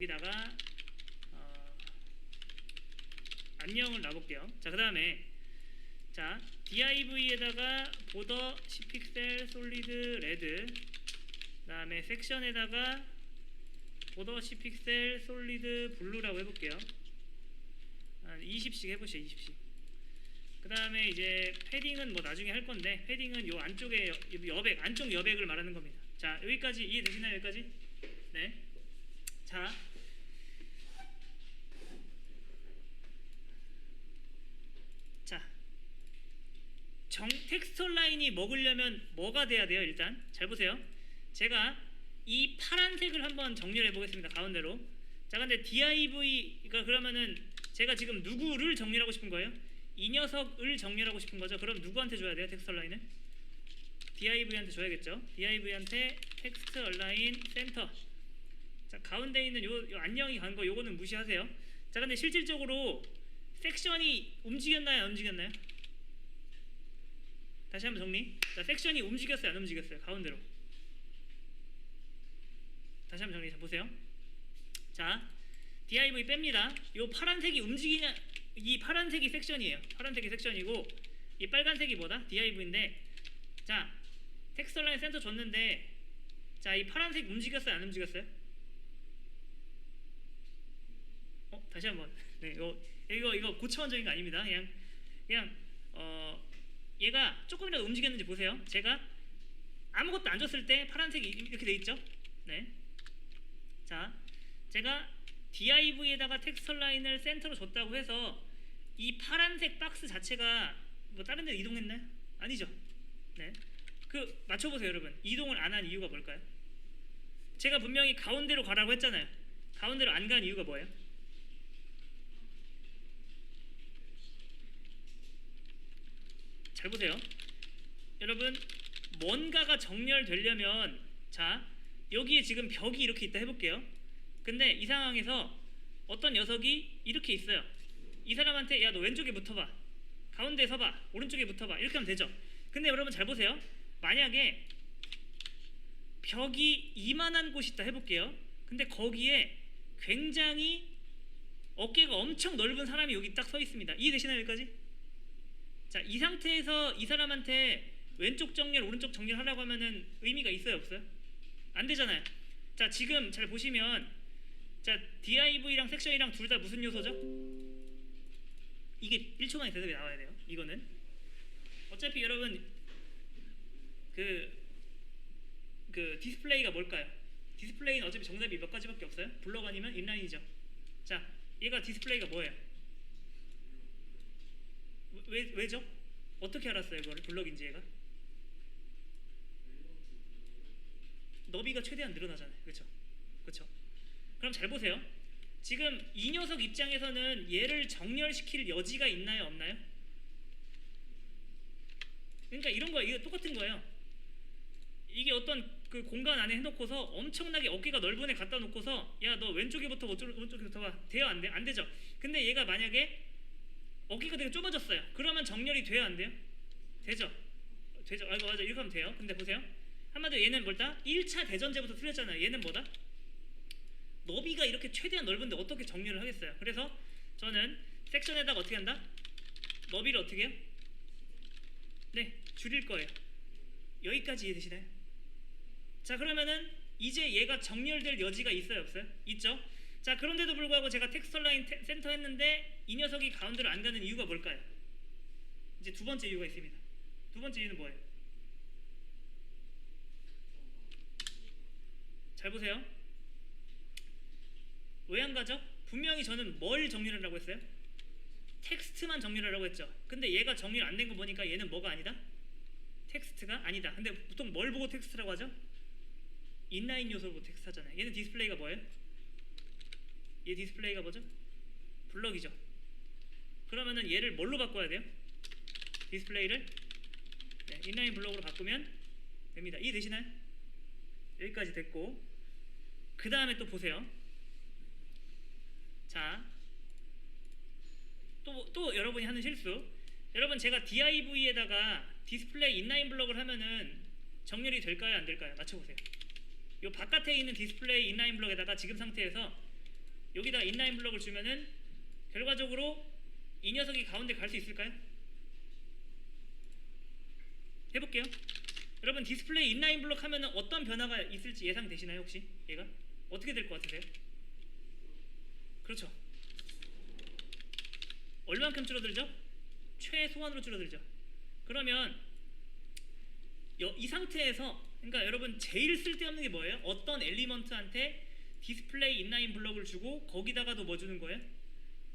여기다가 안녕을 놔볼게요. 자, 그 다음에 자 div에다가 보더 10픽셀 솔리드 레드, 그 다음에 섹션에다가 보더 10픽셀 솔리드 블루라고 해볼게요. 한 20씩 해보시죠. 20씩. 그 다음에 이제 패딩은 뭐 나중에 할 건데, 패딩은 요 안쪽에 여백, 안쪽 여백을 말하는 겁니다. 자, 여기까지 이해되시나요? 여기까지? 네. 자, 텍스처 라인이 먹으려면 뭐가 돼야 돼요? 일단 잘 보세요. 제가 이 파란색을 한번 정렬해 보겠습니다. 가운데로. 자, 근데 div가 그러면은 제가 지금 누구를 정렬하고 싶은 거예요? 이 녀석을 정렬하고 싶은 거죠. 그럼 누구한테 줘야 돼요? 텍스처 라인을? div한테 줘야겠죠. div한테 텍스트 얼라인 센터. 자, 가운데 있는 요 안녕이 간 거 요거는 무시하세요. 자, 근데 실질적으로 섹션이 움직였나요? 안 움직였나요? 다시 한번 정리. 자, 섹션이 움직였어요? 안 움직였어요? 가운데로. 다시 한번 정리. 자, 보세요. 자, div 뺍니다. 요 파란색이 움직이냐? 이 파란색이 섹션이에요. 파란색이 섹션이고 이 빨간색이 뭐다? div인데, 자, 텍스트 라인 센터 줬는데, 자, 이 파란색 움직였어요? 안 움직였어요? 다시 한번. 네, 이거 고차원적인 거 아닙니다. 그냥 얘가 조금이라도 움직였는지 보세요. 제가 아무것도 안 줬을 때 파란색이 이렇게 돼 있죠. 네. 자, 제가 div에다가 텍스처 라인을 센터로 줬다고 해서 이 파란색 박스 자체가 뭐 다른 데 이동했나요? 아니죠. 네. 그 맞춰보세요, 여러분. 이동을 안 한 이유가 뭘까요? 제가 분명히 가운데로 가라고 했잖아요. 가운데로 안 간 이유가 뭐예요? 잘 보세요. 여러분, 뭔가가 정렬되려면, 자, 여기에 지금 벽이 이렇게 있다 해볼게요. 근데 이 상황에서 어떤 녀석이 이렇게 있어요. 이 사람한테 야, 너 왼쪽에 붙어봐, 가운데에 서봐, 오른쪽에 붙어봐, 이렇게 하면 되죠. 근데 여러분 잘 보세요. 만약에 벽이 이만한 곳이 있다 해볼게요. 근데 거기에 굉장히 어깨가 엄청 넓은 사람이 여기 딱 서 있습니다. 이해되시나요? 여기까지? 자, 이 상태에서 이 사람한테 왼쪽 정렬, 오른쪽 정렬하라고 하면은 의미가 있어요, 없어요? 안 되잖아요. 자, 지금 잘 보시면, 자, div랑 섹션이랑 둘 다 무슨 요소죠? 이게 1초 만에 대답이 나와야 돼요. 이거는 어차피 여러분 그 디스플레이가 뭘까요? 디스플레이는 어차피 정답이 몇 가지밖에 없어요. 블럭 아니면 인라인이죠. 자, 얘가 디스플레이가 뭐예요? 왜죠? 어떻게 알았어요? 이거를 블럭인지 얘가? 너비가 최대한 늘어나잖아요. 그렇죠? 그렇죠? 그럼 잘 보세요. 지금 이 녀석 입장에서는 얘를 정렬시킬 여지가 있나요? 없나요? 그러니까 이런 거예요. 이거 똑같은 거예요. 이게 어떤 그 공간 안에 해놓고서 엄청나게 어깨가 넓은 애 갖다 놓고서 야, 너 왼쪽에 붙어, 오른쪽에 붙어봐. 돼요? 안 돼요? 안 되죠? 근데 얘가 만약에 어깨가 되게 좁아졌어요. 그러면 정렬이 돼요? 안 돼요? 되죠? 되죠? 이거 맞아. 이렇게 하면 돼요. 근데 보세요. 한마디로 얘는 뭐다? 1차 대전제부터 틀렸잖아요. 얘는 뭐다? 너비가 이렇게 최대한 넓은데 어떻게 정렬을 하겠어요? 그래서 저는 섹션에다가 어떻게 한다? 너비를 어떻게 해요? 네, 줄일 거예요. 여기까지 이해되시나요? 자, 그러면은 이제 얘가 정렬될 여지가 있어요? 없어요? 있죠? 자, 그런데도 불구하고 제가 텍스처 라인 센터 했는데 이 녀석이 가운데로 안 가는 이유가 뭘까요? 이제 두 번째 이유가 있습니다. 두 번째 이유는 뭐예요? 잘 보세요. 왜 안 가죠? 분명히 저는 뭘 정렬하라고 했어요? 텍스트만 정렬하라고 했죠. 근데 얘가 정렬 안 된 거 보니까 얘는 뭐가 아니다? 텍스트가 아니다. 근데 보통 뭘 보고 텍스트라고 하죠? 인라인 요소를 보고 텍스트 하잖아요. 얘는 디스플레이가 뭐예요? 얘 디스플레이가 뭐죠? 블럭이죠. 그러면은 얘를 뭘로 바꿔야 돼요? 디스플레이를 인라인 블럭으로 바꾸면 됩니다. 이해되시나요? 여기까지 됐고, 그 다음에 또 보세요. 자, 또 여러분이 하는 실수. 여러분, 제가 div에다가 디스플레이 인라인 블럭을 하면은 정렬이 될까요? 안 될까요? 맞춰보세요. 이 바깥에 있는 디스플레이 인라인 블럭에다가 지금 상태에서 여기다 인라인 블럭을 주면은 결과적으로 이 녀석이 가운데 갈 수 있을까요? 해볼게요. 여러분 디스플레이 인라인 블록 하면은 어떤 변화가 있을지 예상되시나요 혹시? 얘가 어떻게 될 것 같으세요? 그렇죠. 얼만큼 줄어들죠? 최소한으로 줄어들죠. 그러면 이 상태에서 그러니까 여러분 제일 쓸데없는 게 뭐예요? 어떤 엘리먼트한테 디스플레이 인라인 블럭을 주고 거기다가도 뭐 주는 거예요?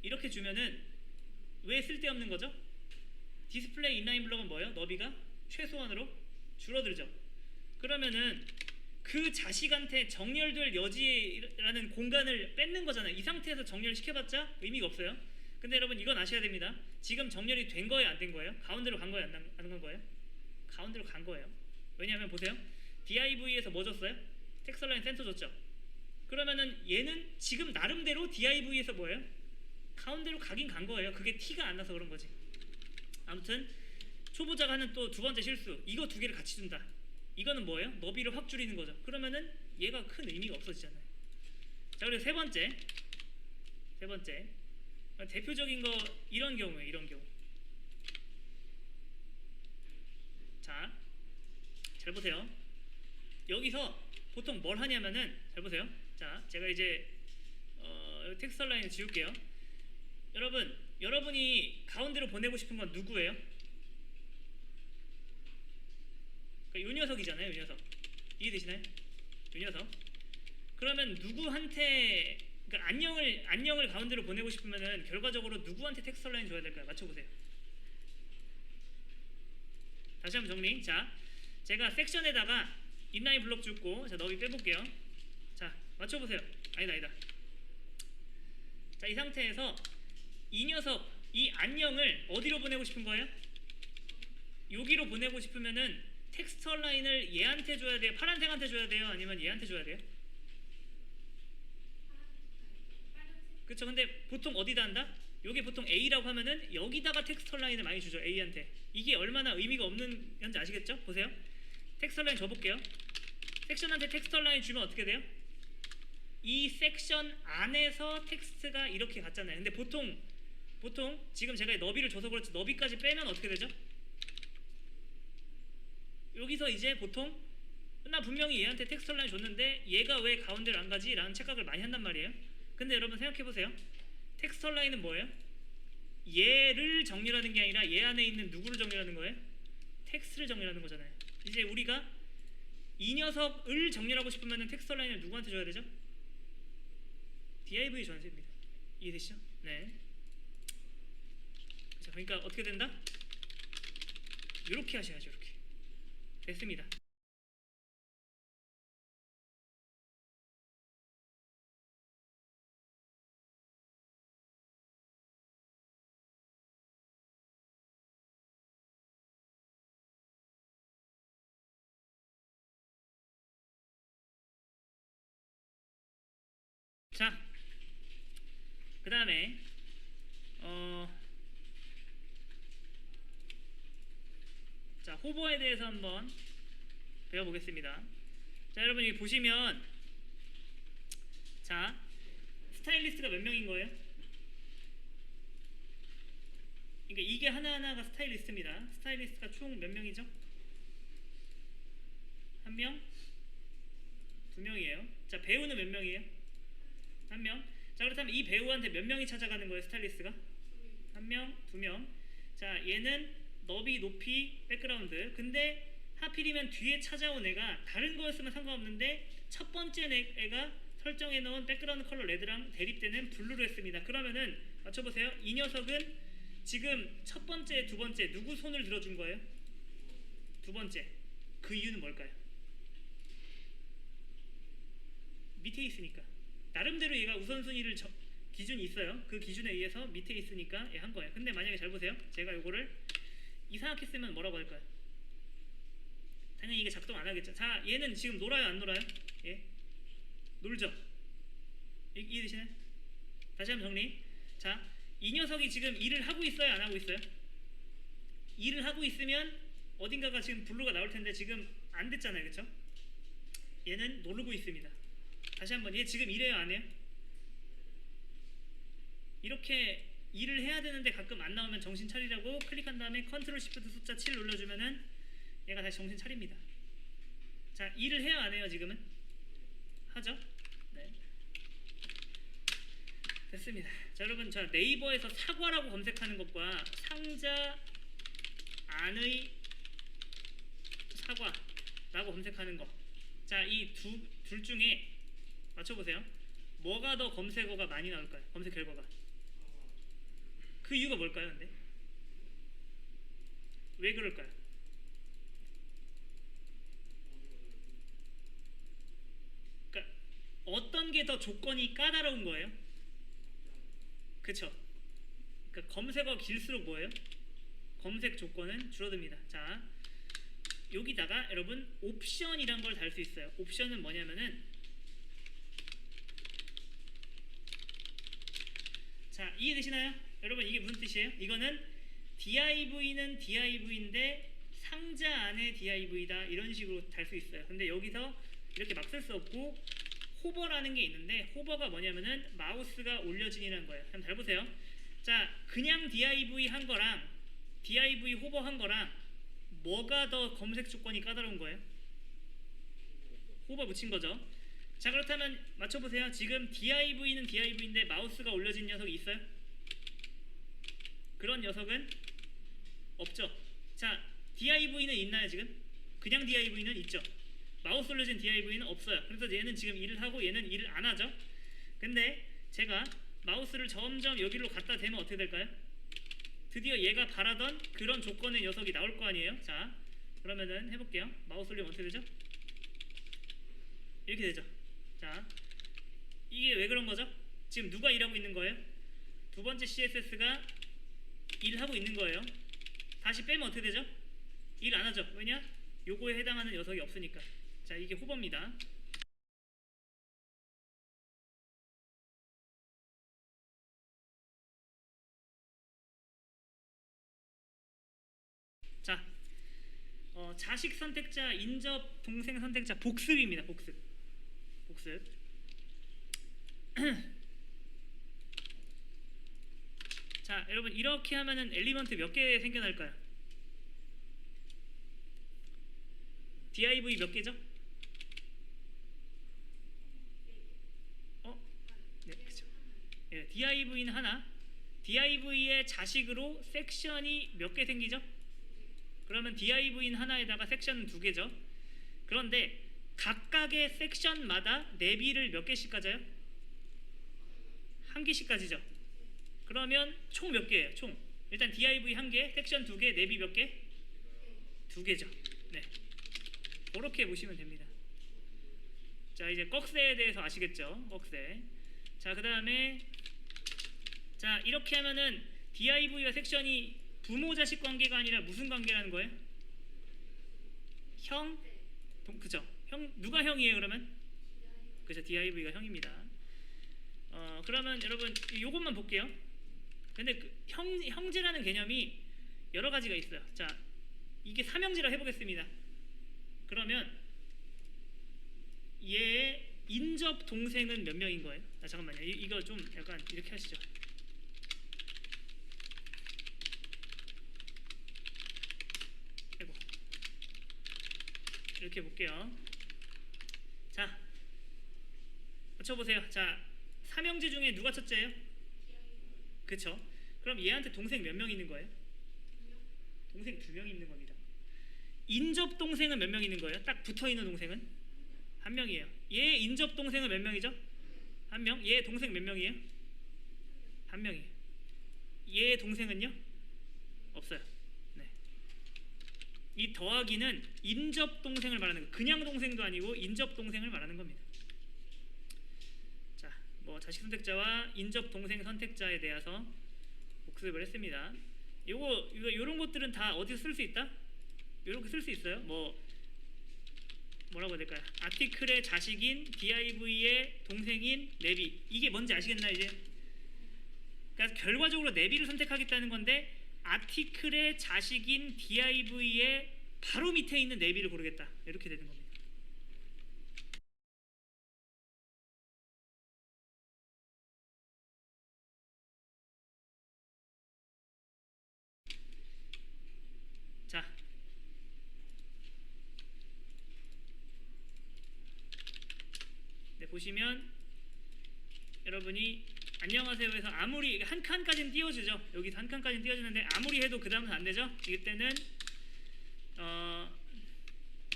이렇게 주면은 왜 쓸데없는 거죠? 디스플레이 인라인 블럭은 뭐예요? 너비가 최소한으로 줄어들죠. 그러면은 그 자식한테 정렬될 여지라는 공간을 뺏는 거잖아요. 이 상태에서 정렬시켜봤자 의미가 없어요. 근데 여러분 이건 아셔야 됩니다. 지금 정렬이 된 거예요, 안 된 거예요? 가운데로 간 거예요, 안 간 거예요? 가운데로 간 거예요. 왜냐하면 보세요. DIV에서 뭐 줬어요? 텍스처라인 센터 줬죠. 그러면은 얘는 지금 나름대로 DIV에서 뭐예요? 가운데로 가긴 간 거예요. 그게 티가 안 나서 그런 거지. 아무튼 초보자가 하는 또 두 번째 실수. 이거 두 개를 같이 준다. 이거는 뭐예요? 너비를 확 줄이는 거죠. 그러면은 얘가 큰 의미가 없어지잖아요. 자, 그리고 세 번째. 대표적인 거 이런 경우에 이런 경우. 자, 잘 보세요. 여기서 보통 뭘 하냐면은 잘 보세요. 자, 제가 이제 텍스처 라인을 지울게요. 여러분이 가운데로 보내고 싶은 건 누구예요? 그러니까 요 녀석이잖아요. 요 녀석. 이해되시나요? 요 녀석. 그러면 누구한테 그러니까 안녕을 가운데로 보내고 싶으면은 결과적으로 누구한테 텍스처 라인 줘야 될까요? 맞춰보세요. 다시 한번 정리. 자, 제가 섹션에다가 인라인 블록 줬고, 자 너비 빼볼게요. 자, 맞춰보세요. 아니다. 자, 이 상태에서 이 녀석, 이 안녕을 어디로 보내고 싶은 거예요? 여기로 보내고 싶으면은 텍스처 라인을 얘한테 줘야 돼요? 파란색한테 줘야 돼요? 아니면 얘한테 줘야 돼요? 그쵸? 근데 보통 어디다 한다? 요게 보통 A라고 하면은 여기다가 텍스처 라인을 많이 주죠. A한테. 이게 얼마나 의미가 없는 건지 아시겠죠? 보세요. 텍스처 라인 줘볼게요. 섹션한테 텍스처 라인 주면 어떻게 돼요? 이 섹션 안에서 텍스트가 이렇게 갔잖아요. 근데 보통 지금 제가 너비를 줘서 그렇지 너비까지 빼면 어떻게 되죠? 여기서 이제 보통 나 분명히 얘한테 텍스처 라인 줬는데 얘가 왜 가운데를 안 가지? 라는 착각을 많이 한단 말이에요. 근데 여러분 생각해보세요. 텍스처 라인은 뭐예요? 얘를 정렬하는 게 아니라 얘 안에 있는 누구를 정렬하는 거예요? 텍스트를 정렬하는 거잖아요. 이제 우리가 이 녀석을 정렬하고 싶으면 텍스처 라인을 누구한테 줘야 되죠? div 줘야 됩니다. 이해되시죠? 네. 그렇죠. 그러니까 어떻게 된다? 이렇게 하셔야죠. 이렇게. 됐습니다. 자, 그 다음에 자, 호버에 대해서 한번 배워보겠습니다. 자, 여러분 여기 보시면 자, 스타일리스트가 몇 명인 거예요? 그러니까 이게 하나하나가 스타일리스트입니다. 스타일리스트가 총 몇 명이죠? 한 명? 두 명이에요. 자, 배우는 몇 명이에요? 한 명. 자, 그렇다면 이 배우한테 몇 명이 찾아가는 거예요? 스타일리스트가? 한 명, 두 명. 자, 얘는 너비, 높이, 백그라운드. 근데 하필이면 뒤에 찾아온 애가 다른 거였으면 상관없는데 첫 번째 애가 설정해 놓은 백그라운드 컬러 레드랑 대립되는 블루로 했습니다. 그러면은 맞춰보세요. 이 녀석은 지금 첫 번째, 두 번째 누구 손을 들어준 거예요? 두 번째. 그 이유는 뭘까요? 밑에 있으니까. 나름대로 얘가 우선순위를 기준이 있어요. 그 기준에 의해서 밑에 있으니까 한 거예요. 근데 만약에 잘 보세요. 제가 이거를 이상하게 쓰면 뭐라고 할까요? 당연히 이게 작동 안 하겠죠. 자, 얘는 지금 놀아요, 안 놀아요? 예, 놀죠. 이해되시나요? 다시 한번 정리. 자, 이 녀석이 지금 일을 하고 있어요, 안 하고 있어요? 일을 하고 있으면 어딘가가 지금 블루가 나올 텐데 지금 안 됐잖아요, 그렇죠? 얘는 놀고 있습니다. 다시 한번 얘 지금 일해요, 안 해요? 이렇게 일을 해야 되는데 가끔 안 나오면 정신 차리라고 클릭한 다음에 컨트롤 시프트 숫자 7 눌러주면은 얘가 다시 정신 차립니다. 자, 일을 해요 안 해요? 지금은 하죠? 네, 됐습니다. 자, 여러분, 자 네이버에서 사과라고 검색하는 것과 상자 안의 사과라고 검색하는 거, 자, 이 둘 중에 맞춰보세요. 뭐가 더 검색어가 많이 나올까요? 검색 결과가. 그 이유가 뭘까요? 근데 왜 그럴까요? 그러니까 어떤 게 더 조건이 까다로운 거예요? 그쵸? 그러니까 검색어 길수록 뭐예요? 검색 조건은 줄어듭니다. 자, 여기다가 여러분 옵션이란 걸 달 수 있어요. 옵션은 뭐냐면은, 자, 이해되시나요? 여러분, 이게 무슨 뜻이에요? 이거는 div는 div인데 상자 안에 div다 이런 식으로 달 수 있어요. 근데 여기서 이렇게 막 쓸 수 없고 호버라는 게 있는데, 호버가 뭐냐면은 마우스가 올려진이라는 거예요. 한번 잘 보세요. 자, 그냥 div 한 거랑 div 호버 한 거랑 뭐가 더 검색 조건이 까다로운 거예요? 호버 붙인 거죠. 자, 그렇다면 맞춰보세요. 지금 div는 div인데 마우스가 올려진 녀석이 있어요? 그런 녀석은 없죠. 자, div는 있나요 지금? 그냥 div는 있죠. 마우스 올려진 div는 없어요. 그래서 얘는 지금 일을 하고 얘는 일을 안 하죠. 근데 제가 마우스를 점점 여기로 갖다 대면 어떻게 될까요? 드디어 얘가 바라던 그런 조건의 녀석이 나올 거 아니에요. 자, 그러면은 해볼게요. 마우스 올리면 어떻게 되죠? 이렇게 되죠. 자, 이게 왜 그런 거죠? 지금 누가 일하고 있는 거예요? 두 번째 CSS가 일하고 있는 거예요. 다시 빼면 어떻게 되죠? 일 안 하죠. 왜냐? 요거에 해당하는 녀석이 없으니까. 자, 이게 호버입니다. 자, 자식 선택자, 인접 동생 선택자, 복습입니다. 복습. 자, 여러분, 이렇게 하면은 엘리먼트 몇 개 생겨날까요? div 몇 개죠? 네, 그죠. 예, div는 하나. div의 자식으로 섹션이 몇 개 생기죠? 그러면 div인 하나에다가 섹션은 두 개죠. 그런데 각각의 섹션마다 내비를 몇 개씩 가져요? 한 개씩 가지죠. 그러면 총 몇 개예요? 총 일단 div 한 개, 섹션 두 개, 내비 몇 개? 두 개죠. 네, 그렇게 보시면 됩니다. 자, 이제 꺽쇠에 대해서 아시겠죠? 꺽쇠. 자, 그 다음에 자, 이렇게 하면은 div와 섹션이 부모 자식 관계가 아니라 무슨 관계라는 거예요? 형? 그죠? 형, 누가 형이에요 그러면? 그죠, div가 형입니다. 그러면 여러분 요것만 볼게요. 근데 그 형제라는 개념이 여러 가지가 있어요. 자, 이게 삼형제라 해보겠습니다. 그러면 얘의 인접 동생은 몇 명인 거예요? 아, 잠깐만요. 이거 좀 약간 이렇게 하시죠. 이렇게 볼게요. 자, 맞춰보세요. 자, 삼형제 중에 누가 첫째예요? 그쵸? 그럼 얘한테 동생 몇 명 있는 거예요? 동생 2명 있는 겁니다. 인접 동생은 몇 명 있는 거예요? 딱 붙어있는 동생은? 한 명이에요. 얘 인접 동생은 몇 명이죠? 한 명. 얘 동생 몇 명이에요? 한 명이에요. 얘 동생은요? 없어요. 네. 이 더하기는 인접 동생을 말하는 거예요. 그냥 동생도 아니고 인접 동생을 말하는 겁니다. 자, 뭐 자식 선택자와 인접 동생 선택자에 대해서 복습을 했습니다. 요런 것들은 다 어디서 쓸 수 있다? 요렇게 쓸 수 있어요. 뭐라고 해야 될까요? 아티클의 자식인 div의 동생인 내비. 이게 뭔지 아시겠나요 이제? 그러니까 결과적으로 내비를 선택하겠다는 건데 아티클의 자식인 div의 바로 밑에 있는 내비를 고르겠다. 이렇게 되는 겁니다. 자, 네, 보시면 여러분이 안녕하세요 해서 아무리 한 칸까지는 띄워주죠. 여기서 한 칸까지는 띄워주는데 아무리 해도 그 다음은 안 되죠. 이때는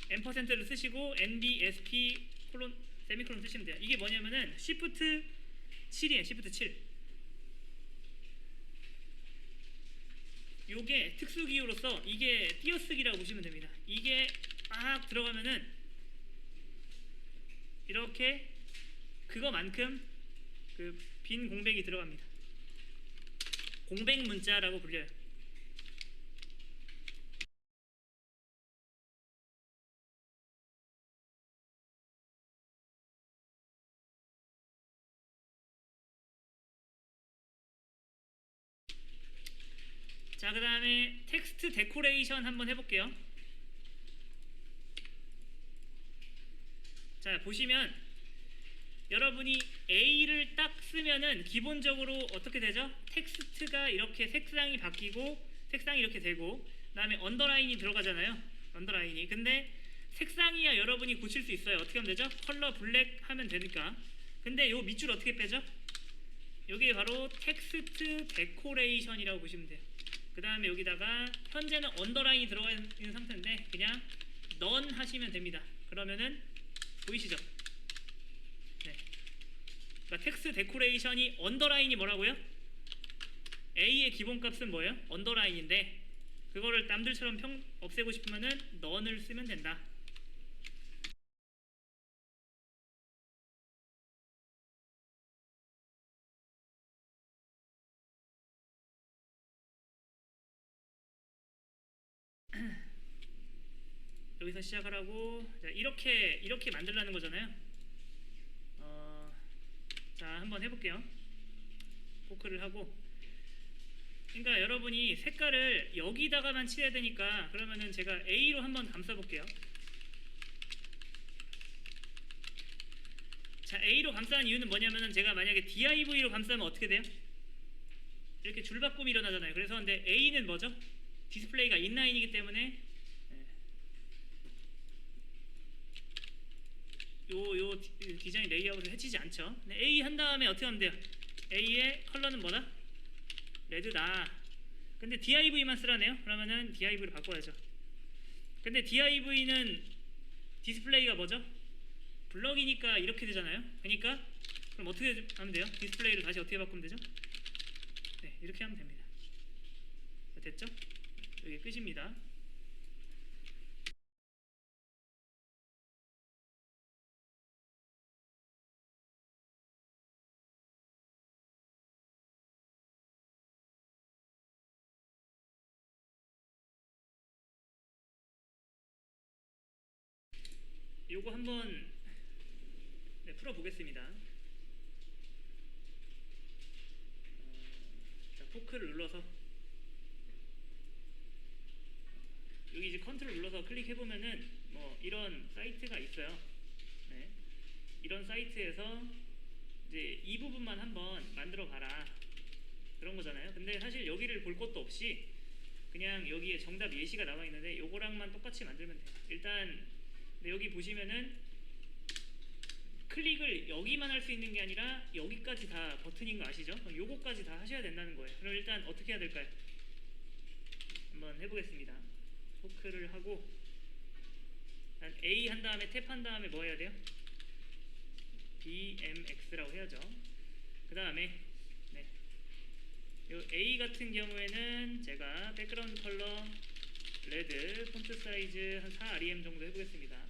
%를 쓰시고 NBSP 콜론 세미콜론 쓰시면 돼요. 이게 뭐냐면은 Shift 7이에요. Shift 7. 요게 특수 기호로서 이게 띄어쓰기라고 보시면 됩니다. 이게 막 들어가면은 이렇게 그거만큼 그 빈 공백이 들어갑니다. 공백 문자라고 불려요. 자, 그 다음에 텍스트 데코레이션 한번 해볼게요. 자, 보시면 여러분이 A를 딱 쓰면은 기본적으로 어떻게 되죠? 텍스트가 이렇게 색상이 바뀌고 색상이 이렇게 되고 그 다음에 언더라인이 들어가잖아요. 언더라인이. 근데 색상이야 여러분이 고칠 수 있어요. 어떻게 하면 되죠? 컬러 블랙 하면 되니까. 근데 요 밑줄 어떻게 빼죠? 여기에 바로 텍스트 데코레이션이라고 보시면 돼요. 그 다음에 여기다가 현재는 언더라인이 들어가 있는 상태인데 그냥 none 하시면 됩니다. 그러면은 보이시죠? 네. 그러니까 텍스트 데코레이션이 언더라인이 뭐라고요? A의 기본값은 뭐예요? 언더라인인데 그거를 남들처럼 없애고 싶으면은 none을 쓰면 된다. 여기서 시작을 하고 자, 이렇게 만들라는 거잖아요. 자, 한번 해볼게요. 포크를 하고 그러니까 여러분이 색깔을 여기다가만 칠해야 되니까 그러면은 제가 A로 한번 감싸볼게요. 자, A로 감싸는 이유는 뭐냐면은 제가 만약에 DIV로 감싸면 어떻게 돼요? 이렇게 줄바꿈이 일어나잖아요. 그래서 근데 A는 뭐죠? 디스플레이가 인라인이기 때문에 요 디자인 레이아웃을 해치지 않죠. A 한 다음에 어떻게 하면 돼요? A의 컬러는 뭐다? 레드다. 근데 DIV만 쓰라네요. 그러면은 DIV로 바꿔야죠. 근데 DIV는 디스플레이가 뭐죠? 블럭이니까 이렇게 되잖아요. 그러니까 그럼 어떻게 하면 돼요? 디스플레이를 다시 어떻게 바꾸면 되죠? 네, 이렇게 하면 됩니다. 됐죠? 여기 끝입니다. 요거 한번 네, 풀어보겠습니다. 자, 포크를 눌러서 여기 이제 컨트롤 눌러서 클릭해보면은 뭐 이런 사이트가 있어요. 네. 이런 사이트에서 이제 이 부분만 한번 만들어 봐라 그런 거잖아요. 근데 사실 여기를 볼 것도 없이 그냥 여기에 정답 예시가 나와 있는데 요거랑만 똑같이 만들면 돼요. 일단 근데 여기 보시면은 클릭을 여기만 할 수 있는 게 아니라 여기까지 다 버튼인 거 아시죠? 그럼 요거까지 다 하셔야 된다는 거예요. 그럼 일단 어떻게 해야 될까요? 한번 해보겠습니다. 포크를 하고 A 한 다음에 탭 한 다음에 뭐 해야 돼요? BMX라고 해야죠. 그 다음에 네. 요 A 같은 경우에는 제가 백그라운드 컬러 레드 폰트 사이즈 한 4rem 정도 해보겠습니다.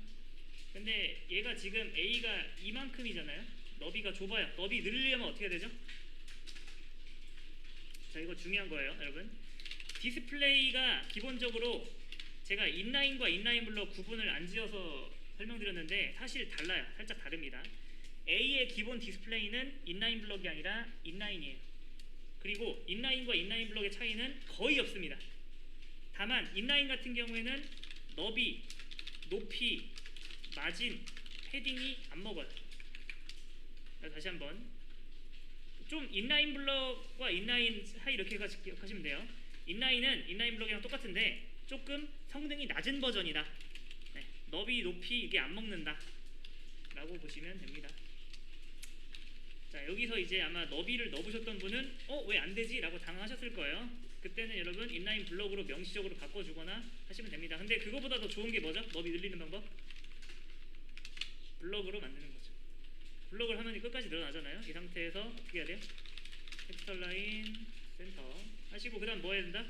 근데 얘가 지금 A가 이만큼이잖아요. 너비가 좁아요. 너비 늘리려면 어떻게 되죠? 자, 이거 중요한 거예요, 여러분. 디스플레이가 기본적으로 제가 인라인과 인라인 블록 구분을 안 지어서 설명드렸는데 사실 달라요. 살짝 다릅니다. A의 기본 디스플레이는 인라인 블록이 아니라 인라인이에요. 그리고 인라인과 인라인 블록의 차이는 거의 없습니다. 다만 인라인 같은 경우에는 너비, 높이, 마진, 패딩이 안 먹어요. 다시 한번 좀 인라인 블록과 인라인 사이 이렇게 기억하시면 돼요. 인라인은 인라인 블록이랑 똑같은데 조금 성능이 낮은 버전이다. 네, 너비 높이 이게 안 먹는다 라고 보시면 됩니다. 자, 여기서 이제 아마 너비를 넣어보셨던 분은 왜 안 되지? 라고 당황하셨을 거예요. 그때는 여러분 인라인 블럭으로 명시적으로 바꿔주거나 하시면 됩니다. 근데 그거보다 더 좋은 게 뭐죠? 너비 늘리는 방법? 블럭으로 만드는 거죠. 블럭을 하면 끝까지 늘어나잖아요. 이 상태에서 어떻게 해야 돼요? 텍스처 라인 센터 하시고, 그 다음 뭐 해야 된다?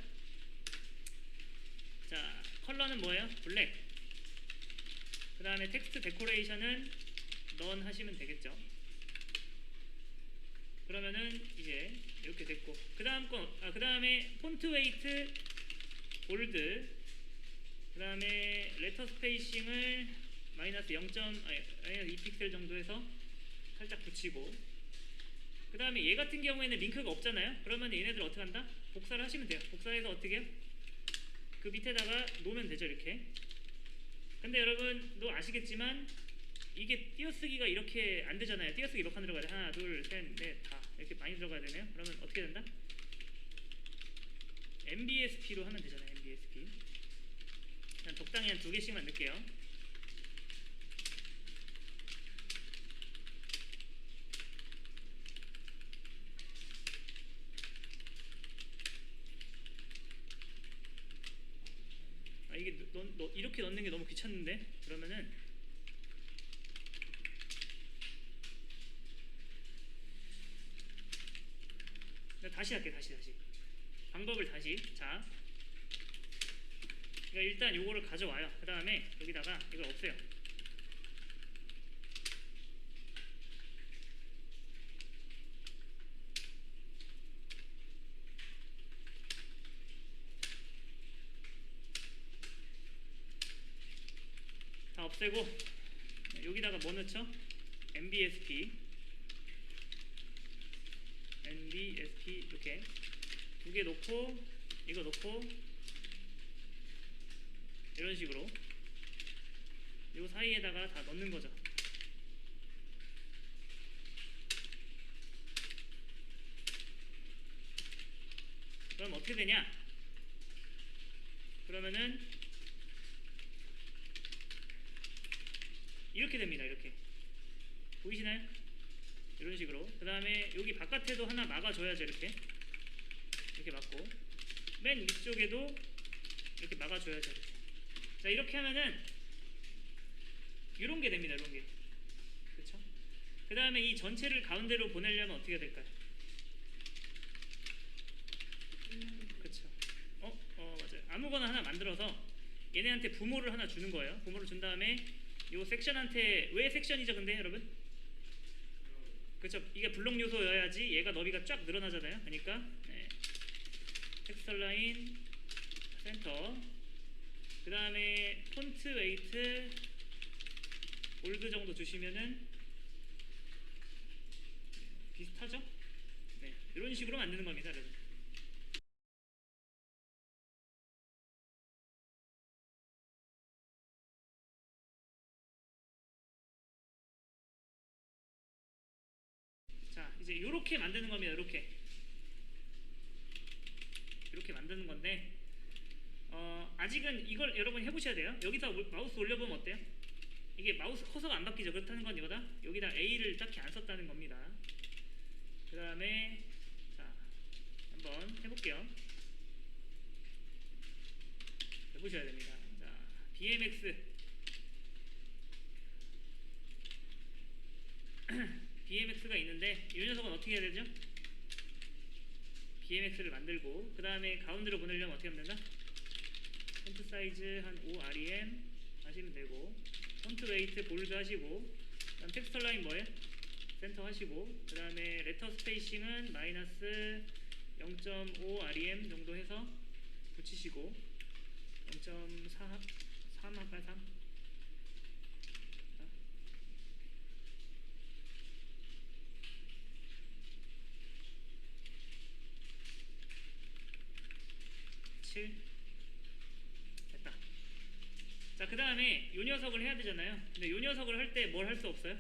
자, 컬러는 뭐예요? 블랙. 그 다음에 텍스트 데코레이션은 넌 하시면 되겠죠. 그러면은 이제 이렇게 됐고, 그 다음에 폰트 웨이트 볼드, 그 다음에 레터 스페이싱을 마이너스 2픽셀 정도 해서 살짝 붙이고, 그 다음에 얘 같은 경우에는 링크가 없잖아요. 그러면 얘네들 어떻게 한다? 복사를 하시면 돼요. 복사해서 어떻게 해요? 그 밑에다가 놓으면 되죠, 이렇게. 근데 여러분도 아시겠지만 이게 띄어쓰기가 이렇게 안 되잖아요. 띄어쓰기 몇 칸 들어가야 돼? 하나, 둘, 셋, 넷, 다 이렇게 많이 들어가야 되네요. 그러면 어떻게 된다? MBSP로 하면 되잖아요. MBSP. 그냥 적당히 한 2개씩만 넣을게요. 이게 이렇게 넣는 게 너무 귀찮은데? 그러면은 다시 할게. 다시 방법을 다시. 자, 그러니까 일단 요거를 가져와요. 그 다음에 여기다가 이걸 없애요. 다 없애고 여기다가 뭐 넣죠? MBSP 이렇게 2개 놓고 이거 놓고 이런 식으로 요 사이에다가 다 넣는 거죠. 그럼 어떻게 되냐? 그러면은 이렇게 됩니다. 이렇게 보이시나요? 이런 식으로. 그 다음에 여기 바깥에도 하나 막아줘야죠. 이렇게 막고, 맨 위쪽에도 이렇게 막아줘야죠. 이렇게. 자, 이렇게 하면은 이런 게 됩니다. 이런 게. 그쵸? 그 다음에 이 전체를 가운데로 보내려면 어떻게 해야 될까요? 그쵸? 맞아요. 아무거나 하나 만들어서 얘네한테 부모를 하나 주는 거예요. 부모를 준 다음에 요 섹션한테, 왜 섹션이죠 근데 여러분? 그쵸? 이게 블록 요소여야지 얘가 너비가 쫙 늘어나잖아요. 그러니까 텍스처 라인 센터, 그 다음에 폰트 웨이트 볼드 정도 주시면은 비슷하죠? 네, 이런 식으로 만드는 겁니다, 여러분. 자, 이제 이렇게 만드는 겁니다. 이렇게 만드는 건데, 아직은 이걸 여러분 해보셔야 돼요. 여기다 마우스 올려보면 어때요? 이게 마우스 커서가 안 바뀌죠. 그렇다는 건 이거다. 여기다 A를 딱히 안 썼다는 겁니다. 그 다음에 자, 한번 해볼게요. 해보셔야 됩니다. 자, BMX가 있는데 이 녀석은 어떻게 해야 되죠? BMX를 만들고, 그 다음에 가운데로 보내려면 어떻게 하면 된다? 폰트 사이즈 한 5rem 하시면 되고, 폰트 웨이트 볼드 하시고, 그 다음 텍스처 라인 뭐예요? 센터 하시고, 그 다음에 레터 스페이싱은 마이너스 0.5rem 정도 해서 붙이시고, 0.3 할까요? 3? 7 됐다. 자, 그 다음에 요 녀석을 해야 되잖아요. 근데 요 녀석을 할 때 뭘 할 수 없어요?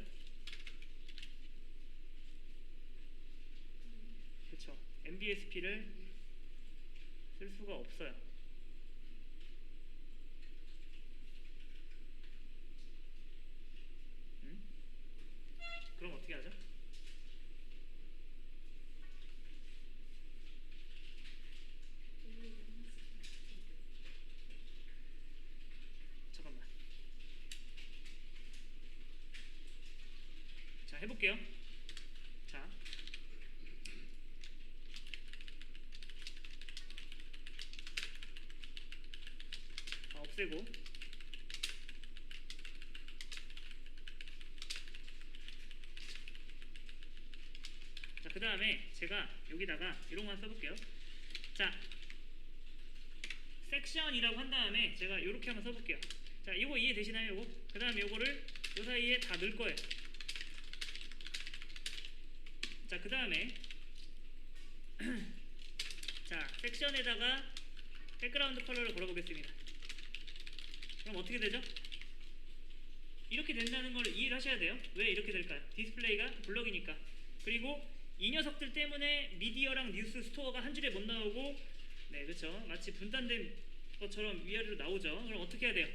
그쵸? MBSP를 쓸 수가 없어요. 해볼게요. 자, 없애고, 자, 그 다음에 제가 여기다가 이런 거 써볼게요. 자, 섹션이라고 한 다음에 제가 이렇게 한번 써볼게요. 자, 이거 이해되시나요? 이거? 그 다음에 이거를 이 사이에 다 넣을 거예요. 자, 그 다음에 자, 섹션에다가 백그라운드 컬러를 걸어보겠습니다. 그럼 어떻게 되죠? 이렇게 된다는 걸 이해를 하셔야 돼요. 왜 이렇게 될까요? 디스플레이가 블럭이니까. 그리고 이 녀석들 때문에 미디어랑 뉴스 스토어가 한 줄에 못 나오고, 네, 그렇죠. 마치 분단된 것처럼 위아래로 나오죠. 그럼 어떻게 해야 돼요?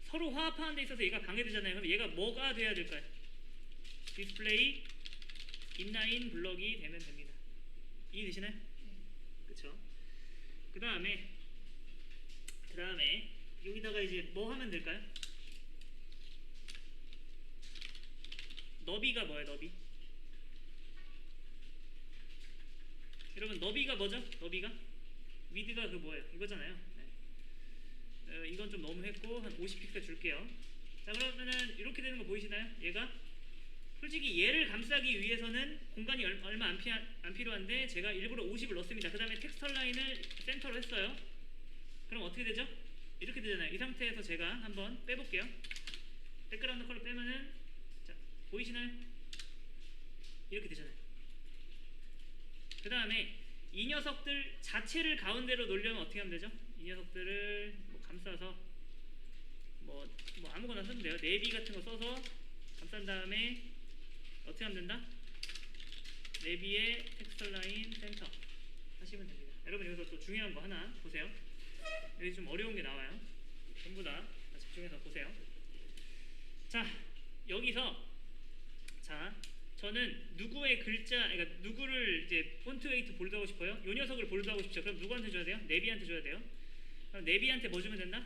서로 화합하는 데 있어서 얘가 방해되잖아요. 그럼 얘가 뭐가 돼야 될까요? 디스플레이 인라인 블럭이 되면 됩니다. 이해되시나요? 그렇죠. 그 다음에 여기다가 이제 뭐 하면 될까요? 너비가 뭐예요? 너비. 여러분 너비가 뭐죠? 너비가? 위드가 그 뭐예요? 이거잖아요. 네. 이건 좀 너무 했고 한 50픽셀 줄게요. 자, 그러면은 이렇게 되는 거 보이시나요? 얘가 솔직히 얘를 감싸기 위해서는 공간이 얼마 안 필요한데 제가 일부러 50을 넣습니다. 그 다음에 텍스처 라인을 센터로 했어요. 그럼 어떻게 되죠? 이렇게 되잖아요. 이 상태에서 제가 한번 빼볼게요. 백그라운드 컬러 빼면은, 자, 보이시나요? 이렇게 되잖아요. 그 다음에 이 녀석들 자체를 가운데로 놓으려면 어떻게 하면 되죠? 이 녀석들을 뭐 감싸서 뭐 아무거나 쓰면 돼요. 네비 같은 거 써서 감싼 다음에 어떻게 하면 된다? 네비의 텍스처 라인 센터 하시면 됩니다. 여러분 여기서 또 중요한 거 하나 보세요. 여기 좀 어려운 게 나와요. 전부 다 집중해서 보세요. 자, 여기서 자, 저는 누구의 글자, 그러니까 누구를 이제 폰트 웨이트 볼드 하고 싶어요? 요 녀석을 볼드 하고 싶죠. 그럼 누구한테 줘야 돼요? 네비한테 줘야 돼요. 그럼 네비한테 뭐 주면 된다?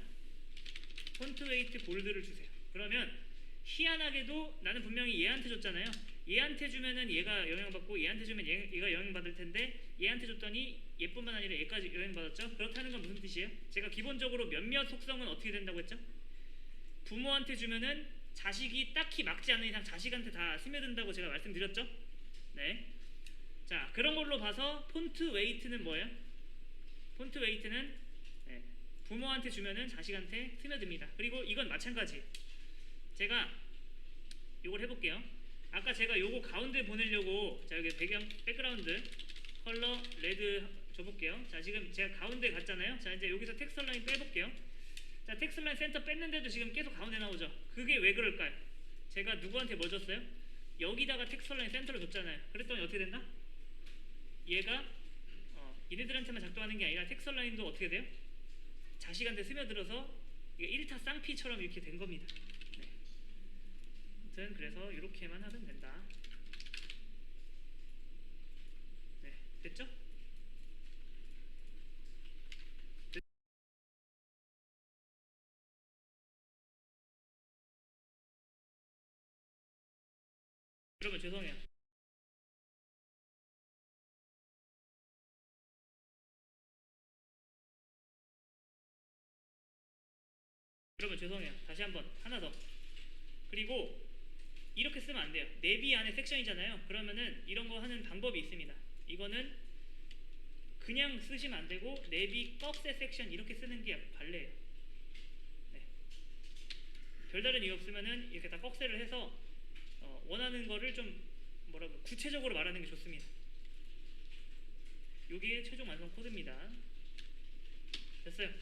폰트 웨이트 볼드를 주세요. 그러면 희한하게도 나는 분명히 얘한테 줬잖아요. 얘한테 주면은 얘가 영향받고 얘한테 주면 얘가 영향받을 텐데 얘한테 줬더니 얘뿐만 아니라 얘까지 영향받았죠. 그렇다는 건 무슨 뜻이에요? 제가 기본적으로 몇몇 속성은 어떻게 된다고 했죠? 부모한테 주면은 자식이 딱히 막지 않는 이상 자식한테 다 스며든다고 제가 말씀드렸죠? 네. 자, 그런 걸로 봐서 폰트 웨이트는 뭐예요? 폰트 웨이트는 네, 부모한테 주면은 자식한테 스며듭니다. 그리고 이건 마찬가지. 제가 요걸 해볼게요. 아까 제가 요거 가운데 보내려고 자 여기 백그라운드 컬러 레드 줘볼게요. 자, 지금 제가 가운데 갔잖아요. 자, 이제 여기서 텍스처 라인 빼볼게요. 자, 텍스처 라인 센터 뺐는데도 지금 계속 가운데 나오죠. 그게 왜 그럴까요? 제가 누구한테 뭐 줬어요? 여기다가 텍스처 라인 센터를 줬잖아요. 그랬더니 어떻게 된다? 얘가 얘네들한테만 작동하는 게 아니라 텍스처 라인도 어떻게 돼요? 자식한테 스며들어서 이게 1타 쌍피처럼 이렇게 된 겁니다. 네. 아무튼 그래서 이렇게만 하면 된다. 네, 됐죠? 여러분 죄송해요. 여러분 죄송해요. 다시 한번 하나 더. 그리고 이렇게 쓰면 안 돼요. 네비 안에 섹션이잖아요. 그러면은 이런 거 하는 방법이 있습니다. 이거는 그냥 쓰시면 안 되고 네비 꺽쇠 섹션 이렇게 쓰는 게 관례예요. 네. 별다른 이유 없으면은 이렇게 다 꺽쇠를 해서 원하는 거를 좀 뭐라고 구체적으로 말하는 게 좋습니다. 요게 최종 완성 코드입니다. 됐어요.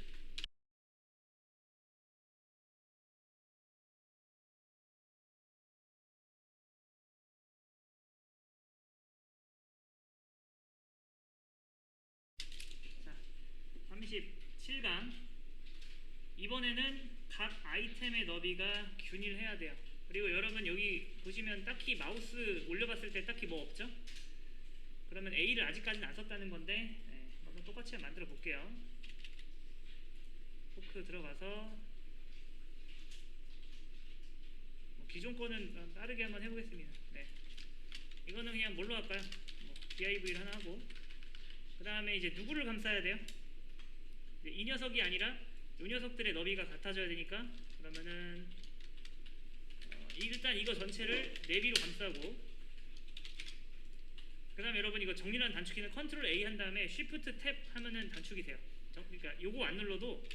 자, 37강. 이번에는 각 아이템의 너비가 균일해야 돼요. 그리고 여러분 여기 보시면 딱히 마우스 올려봤을 때 딱히 뭐 없죠? 그러면 A를 아직까지는 안 썼다는 건데 네, 한번 똑같이 만들어 볼게요. 포크 들어가서 기존 거는 빠르게 한번 해보겠습니다. 네. 이거는 그냥 뭘로 할까요? 뭐 div를 하나 하고, 그 다음에 이제 누구를 감싸야 돼요? 이 녀석이 아니라 이 녀석들의 너비가 같아져야 되니까, 그러면은 일단 이거 전체를 내비로 감싸고, 그 다음에 여러분 이거 정리란 단축키는 컨트롤 A 한 다음에 쉬프트 탭 하면은 단축이 돼요. 그러니까 요거 안 눌러도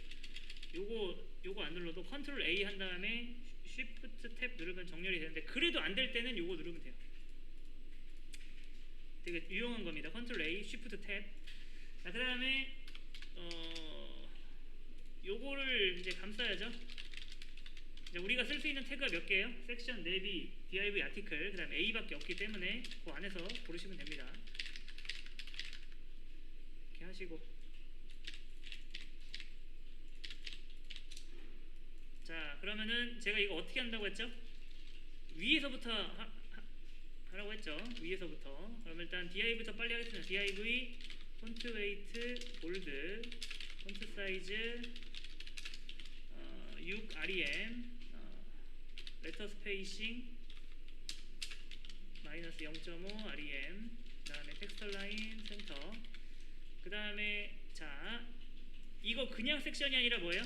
요거 안 눌러도 컨트롤 A 한 다음에 쉬프트 탭 누르면 정렬이 되는데, 그래도 안 될 때는 요거 누르면 돼요. 되게 유용한 겁니다. 컨트롤 A 쉬프트 탭. 자, 그 다음에 요거를 이제 감싸야죠. 이제 우리가 쓸 수 있는 태그가 몇 개예요? 섹션, 내비, div, 아티클, 그 다음에 A밖에 없기 때문에 그 안에서 고르시면 됩니다. 이렇게 하시고, 자, 그러면은 제가 이거 어떻게 한다고 했죠? 위에서부터 하라고 했죠. 위에서부터. 그럼 일단 div부터 빨리 하겠습니다. div, 폰트 웨이트, 볼드, 폰트 사이즈 6 rem, 레터 스페이싱 마이너스 0.5 rem, 그 다음에 텍스처 라인 센터, 그 다음에 자, 이거 그냥 섹션이 아니라 뭐예요?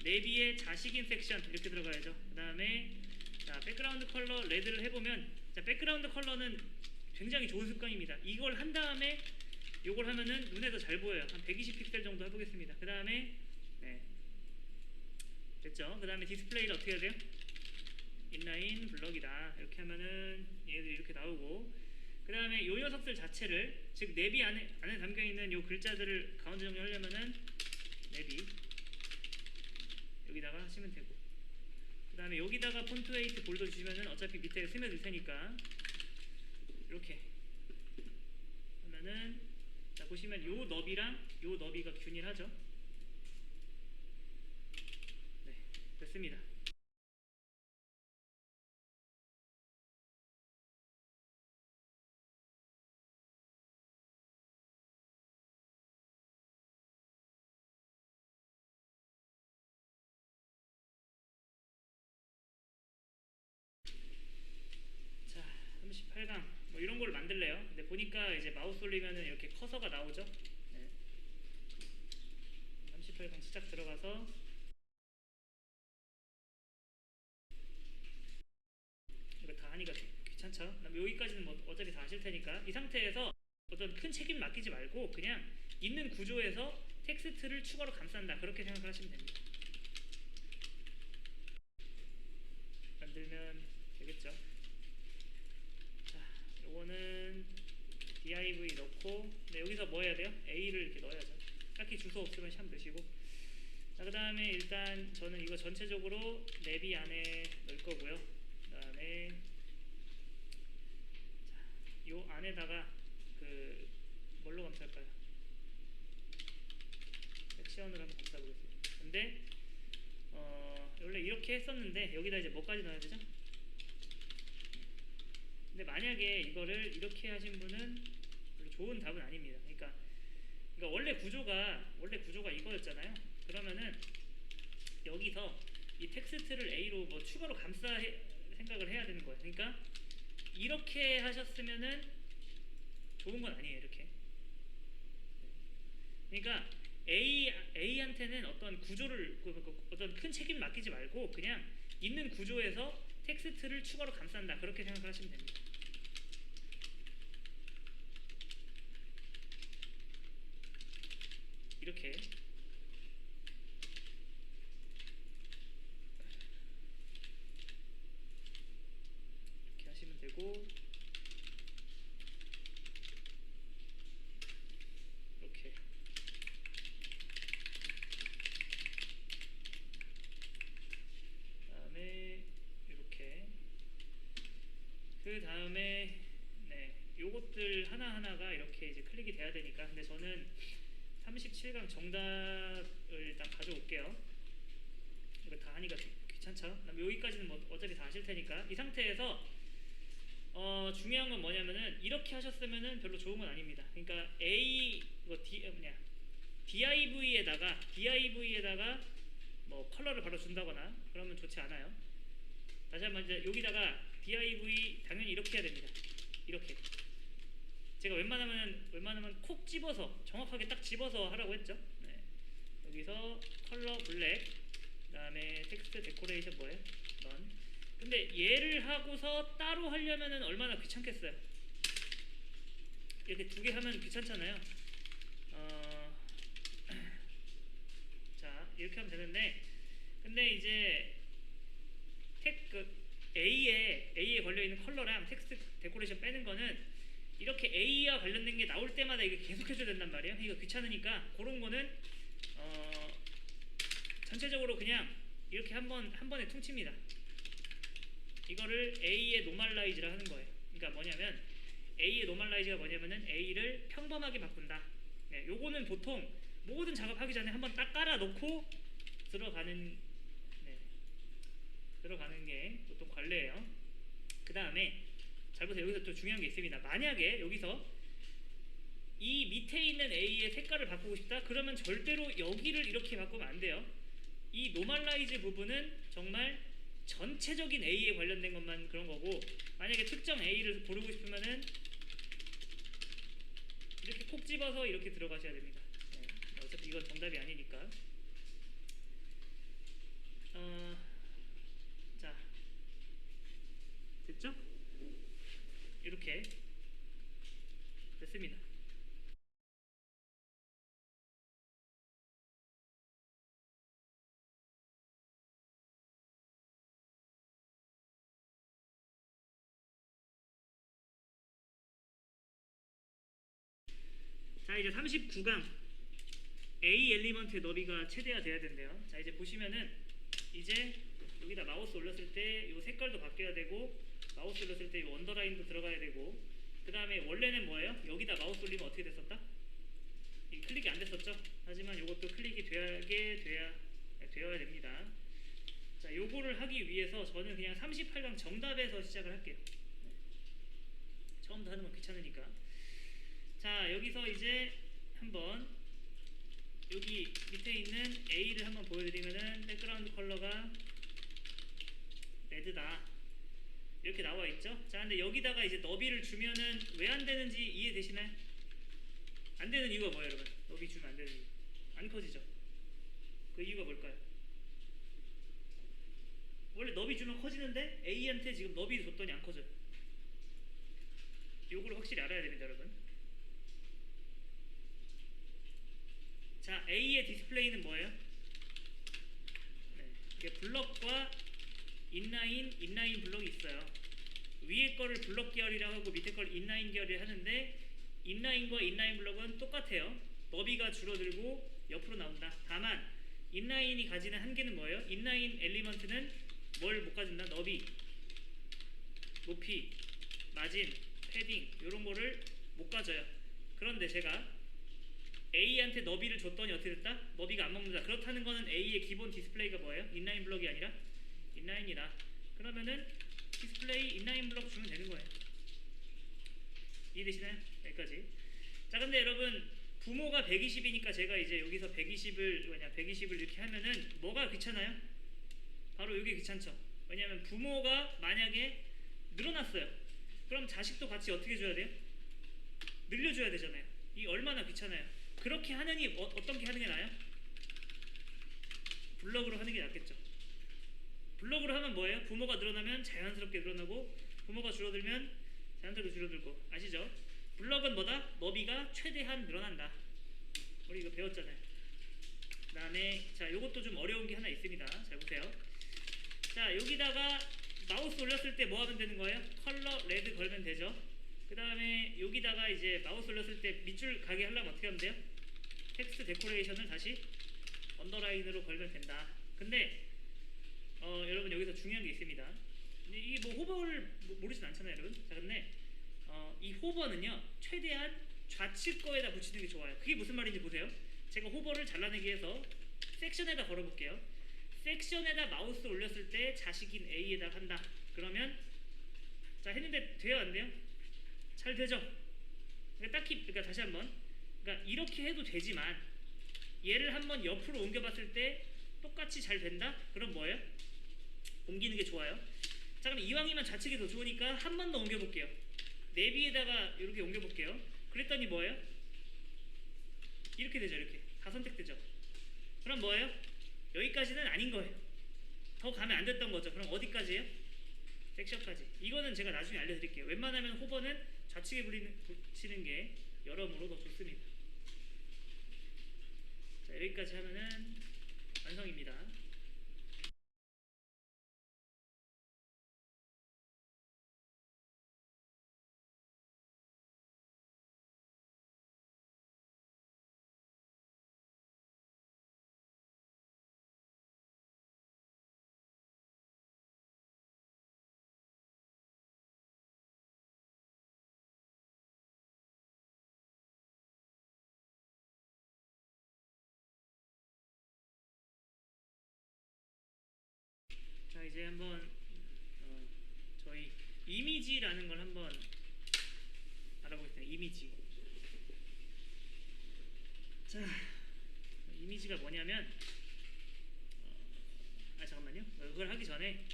내비의 자식인 섹션 이렇게 들어가야죠. 그 다음에 자, 백그라운드 컬러 레드를 해보면, 자, 백그라운드 컬러는 굉장히 좋은 습관입니다. 이걸 한 다음에 요걸 하면은 눈에 더 잘 보여요. 한 120 픽셀 정도 해보겠습니다. 그 다음에 네, 됐죠. 그 다음에 디스플레이를 어떻게 해야 돼요? 인라인 블럭이다 이렇게 하면은 얘들이 이렇게 나오고, 그 다음에 요 녀석들 자체를, 즉 내비 안에 담겨있는 요 글자들을 가운데 정리하려면은 내비 여기다가 하시면 되고, 그 다음에 여기다가 폰트 웨이트 볼드 주시면은 어차피 밑에 스며들 테니까 이렇게 하면은, 자 보시면 요 너비랑 요 너비가 균일하죠. 네, 됐습니다. 자, 38강 뭐 이런 걸 만들래요. 근데 보니까 이제 마우스 올리면은 이렇게 커서가 나오죠. 네. 38강 시작 들어가서, 이거 다 하니까 귀찮죠? 여기까지는 뭐 어차피 다 하실 테니까, 이 상태에서 어떤 큰 책임 맡기지 말고 그냥 있는 구조에서 텍스트를 추가로 감싼다 그렇게 생각하시면 됩니다. 만들면 되겠죠. 자, 요거는 div 넣고, 근데 여기서 뭐 해야 돼요? A를 이렇게 넣어야죠. 딱히 주소 없으면 샵 넣으시고, 자, 그 다음에 일단 저는 이거 전체적으로 내비 안에 넣을 거고요. 그 다음에 자, 요 안에다가 그 뭘로 감쌀까요? 섹션으로 한번 감싸보겠습니다. 근데 원래 이렇게 했었는데 여기다 이제 뭐까지 넣어야 되죠? 근데 만약에 이거를 이렇게 하신 분은 별로 좋은 답은 아닙니다. 그러니까 원래 구조가 이거였잖아요. 그러면은 여기서 이 텍스트를 A로 뭐 추가로 생각을 해야 되는 거예요. 그러니까 이렇게 하셨으면은 좋은 건 아니에요. 이렇게. 그러니까 A한테는 어떤 구조를, 어떤 큰 책임을 맡기지 말고 그냥 있는 구조에서 텍스트를 추가로 감싼다 그렇게 생각하시면 됩니다. 이렇게 하시면 되고, 이렇게 그다음에 이렇게, 그 다음에 네, 요것들 하나하나가 이렇게 이제 클릭이 돼야 되니까, 근데 저는 37강 정답을 일단 가져올게요. 이거 다 하니까 귀찮죠? 여기까지는 뭐 어차피 다 하실 테니까, 이 상태에서 중요한 건 뭐냐면은 이렇게 하셨으면은 별로 좋은 건 아닙니다. 그러니까 div에다가 뭐 컬러를 바로 준다거나 그러면 좋지 않아요. 다시 한번 이제 여기다가 div 당연히 이렇게 해야 됩니다. 이렇게. 제가 웬만하면 콕 집어서 정확하게 딱 집어서 하라고 했죠. 네. 여기서 컬러 블랙, 그다음에 텍스트 데코레이션 뭐예요? 넌. 근데 얘를 하고서 따로 하려면은 얼마나 귀찮겠어요. 이렇게 두 개 하면 귀찮잖아요. 자 이렇게 하면 되는데, 근데 이제 A에 걸려 있는 컬러랑 텍스트 데코레이션 빼는 거는 이렇게 A와 관련된 게 나올 때마다 이게 계속 해줘야 된단 말이에요. 이거 귀찮으니까 그런 거는 전체적으로 그냥 이렇게 한 번에 퉁칩니다. 이거를 A의 노멀라이즈라 하는 거예요. 그러니까 뭐냐면 A의 노멀라이즈가 뭐냐면은 A를 평범하게 바꾼다. 네, 요거는 보통 모든 작업하기 전에 한번 딱 깔아놓고 들어가는 게 보통 관례예요. 그 다음에 잘 보세요. 여기서 또 중요한 게 있습니다. 만약에 여기서 이 밑에 있는 A의 색깔을 바꾸고 싶다? 그러면 절대로 여기를 이렇게 바꾸면 안 돼요. 이 노멀라이즈 부분은 정말 전체적인 A에 관련된 것만 그런 거고, 만약에 특정 A를 고르고 싶으면은 이렇게 콕 집어서 이렇게 들어가셔야 됩니다. 네. 어차피 이건 정답이 아니니까. 자, 됐죠? 이렇게 됐습니다. 자, 이제 39강 A 엘리먼트의 너비가 최대화 돼야 된대요. 자, 이제 보시면은 이제 여기다 마우스 올렸을 때 이 색깔도 바뀌어야 되고, 마우스 올렸을 때 이 언더라인도 들어가야 되고, 그 다음에 원래는 뭐예요? 여기다 마우스 올리면 어떻게 됐었다? 이 클릭이 안 됐었죠? 하지만 이것도 클릭이 되어야 됩니다. 자, 요거를 하기 위해서 저는 그냥 38강 정답에서 시작을 할게요. 네. 처음부터 하는 건 귀찮으니까. 자, 여기서 이제 한번 여기 밑에 있는 A를 한번 보여드리면은 백그라운드 컬러가 레드다 이렇게 나와 있죠. 자, 근데 여기다가 이제 너비를 주면은 왜 안 되는지 이해되시나요? 안 되는 이유가 뭐예요, 여러분? 너비 주면 안 되는 이유. 안 커지죠. 그 이유가 뭘까요? 원래 너비 주면 커지는데 A한테 지금 너비 줬더니 안 커져요. 요거를 확실히 알아야 됩니다, 여러분. 자, A의 디스플레이는 뭐예요? 네, 이게 블럭과 인라인 블럭이 있어요. 위에 거를 블럭 계열이라고 하고 밑에 걸 인라인 계열이라고 하는데, 인라인과 인라인 블럭은 똑같아요. 너비가 줄어들고 옆으로 나온다. 다만 인라인이 가지는 한계는 뭐예요? 인라인 엘리먼트는 뭘 못 가진다? 너비, 높이, 마진, 패딩 이런 거를 못 가져요. 그런데 제가 A한테 너비를 줬더니 어떻게 됐다? 너비가 안 먹는다. 그렇다는 거는 A의 기본 디스플레이가 뭐예요? 인라인 블럭이 아니라 인라인이다. 그러면은 디스플레이 인라인 블럭 주면 되는 거예요. 이해되시나요? 여기까지. 자, 근데 여러분 부모가 120이니까 제가 이제 여기서 120을 이렇게 하면은 뭐가 귀찮아요? 바로 이게 귀찮죠. 왜냐하면 부모가 만약에 늘어났어요. 그럼 자식도 같이 어떻게 줘야 돼요? 늘려줘야 되잖아요. 이 얼마나 귀찮아요. 그렇게 하느니 어떤 게 하는 게 나아요? 블럭으로 하는 게 낫겠죠. 블럭으로 하면 뭐예요? 부모가 늘어나면 자연스럽게 늘어나고, 부모가 줄어들면 자연스럽게 줄어들고. 아시죠? 블럭은 뭐다? 너비가 최대한 늘어난다. 우리 이거 배웠잖아요. 그 다음에 자, 요것도 좀 어려운 게 하나 있습니다. 잘 보세요. 자, 여기다가 마우스 올렸을 때 뭐 하면 되는 거예요? 컬러 레드 걸면 되죠. 그 다음에 여기다가 이제 마우스 올렸을 때 밑줄 가게 하려면 어떻게 하면 돼요? 텍스트 데코레이션을 다시 언더라인으로 걸면 된다. 근데 여러분 여기서 중요한 게 있습니다. 이게 뭐 호버를 모르진 않잖아요, 여러분. 자, 근데 이 호버는요 최대한 좌측 거에다 붙이는 게 좋아요. 그게 무슨 말인지 보세요. 제가 호버를 잘라내기 위해서 섹션에다 걸어볼게요. 섹션에다 마우스 올렸을 때 자식인 A에다 한다. 그러면 자, 했는데 돼요, 안 돼요? 잘 되죠? 그러니까 딱히, 그러니까 다시 한번, 그러니까 이렇게 해도 되지만 얘를 한번 옆으로 옮겨봤을 때 똑같이 잘 된다? 그럼 뭐예요? 옮기는 게 좋아요. 자, 그럼 이왕이면 좌측이 더 좋으니까 한 번 더 옮겨볼게요. 내비에다가 이렇게 옮겨볼게요. 그랬더니 뭐예요? 이렇게 되죠. 이렇게 다 선택되죠. 그럼 뭐예요? 여기까지는 아닌 거예요. 더 가면 안 됐던 거죠. 그럼 어디까지예요? 섹션까지. 이거는 제가 나중에 알려드릴게요. 웬만하면 호버는 좌측에 붙이는 게 여러모로 더 좋습니다. 자, 여기까지 하면은 완성입니다. 자, 이제 한번 저희 이미지라는 걸 한번 알아보겠습니다. 이미지. 자, 이미지가 뭐냐면 잠깐만요. 그걸 하기 전에